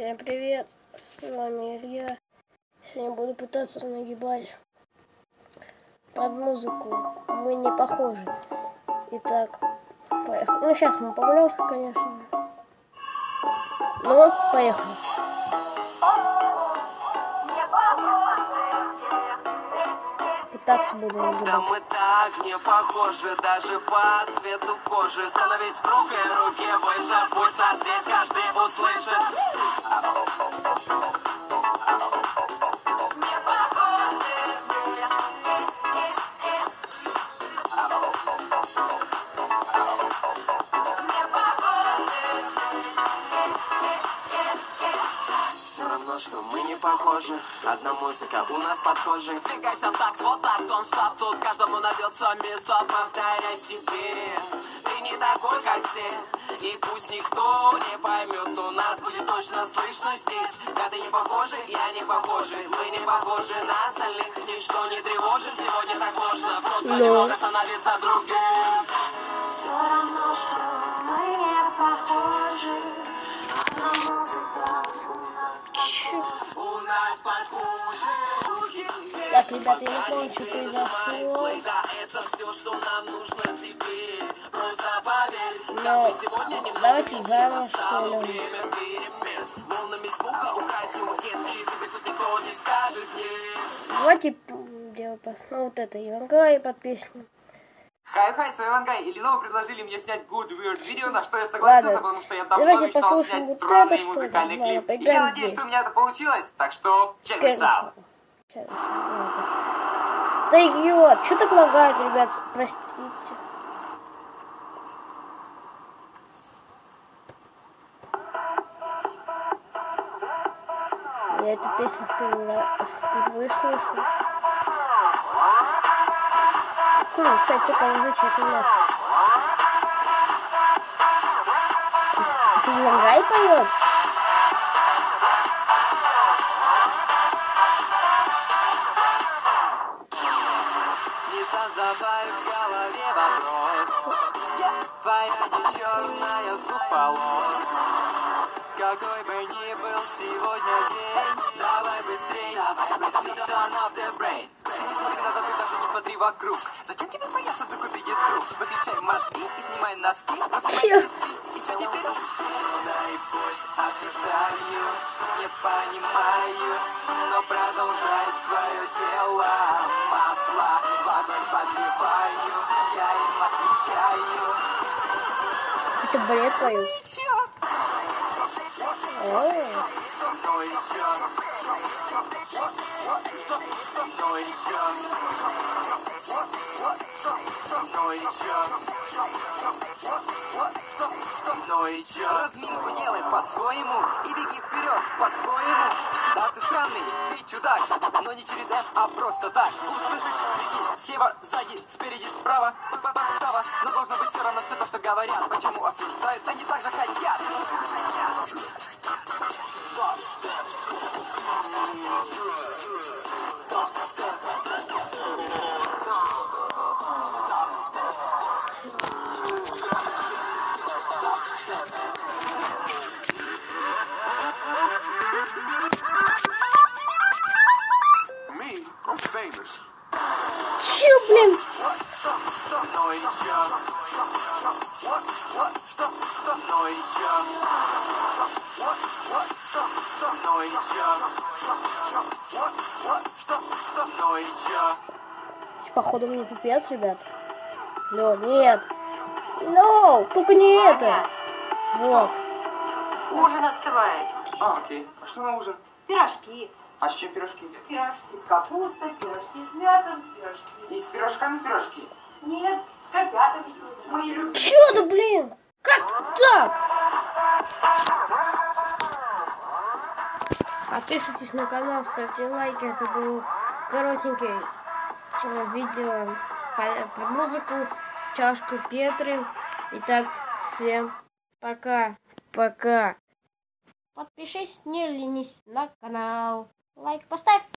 Всем привет, с вами Илья. Сегодня буду пытаться нагибать под музыку. Мы не похожи. Итак, поехали. Ну, сейчас мы помнемся, конечно. Ну, поехали. Пытаться буду нагибать. Да мы так не похожи, даже по цвету кожи. Становись в руке выше, пусть нас здесь каждый услышит. Что мы не похожи, одна музыка у нас подхожи. Двигайся в такт, вот так, тон стоп. Тут каждому найдется место, повторяй себе. Ты не такой, как все, и пусть никто не поймет, но нас будет точно слышно здесь. Когда ты не похожи, я не похожи, мы не похожи на остальных. Ничто не тревожит, сегодня так можно просто немного становиться другим. Все равно, что мы не похожи, одна музыка у нас подхожи. Так, ребята, я не помню, что произошло. Это все, что нам нужно теперь. Просто поверь, Но давайте заново, что ли. Давайте делаем вот это Ивангай под песню. Хай-хай, свой Ивангай и Ленова предложили мне снять Good Weird видео, на что я согласился, потому что я давно мечтал снять вот странный это, музыкальный ли? клип. И я надеюсь, что у меня это получилось, так что check this out. Да идиот, что так лагает, ребят, простите. Я эту песню впервые слышу. Кстати, звучит у нас. Это Ивангай поет? Не создавай в голове вопрос. Твоя не черная зуболов. Какой бы ни был сегодня день, давай быстрей, turn off the brain. Не смотри назад и даже не смотри вокруг. Зачем тебе бояться, вдруг увидит друг? Выключай мозги и снимай носки. И что теперь? Да и пусть осуждаю, не понимаю, но продолжай свое дело. Масло в огонь подливаю, я им отвечаю. Это бред поют. Разминку делай по-своему и беги вперед по-своему. Да, ты странный, ты чудак, но не через М, а просто так. Услышишь крики слева, сзади, спереди, справа, подстава, но должно быть все равно все то, что говорят. Почему осуждают, они так же хотят. Me, I'm famous. Чё, блин? Походу мне пипец, ребят. Лё, нет. No, только не это. Вот. Ужин остывает. Окей. А что на ужин? Пирожки. А с чем пирожки? Пирожки с капустой, пирожки с мясом, пирожки. И с пирожками пирожки? Нет, с котятами сегодня. Мы любим. Чё да, блин? Как так? Подписывайтесь на канал, ставьте лайки. Это был коротенький видео под музыку, чашку Петры. Итак, всем пока. Пока. Подпишись, не ленись на канал. Лайк поставь.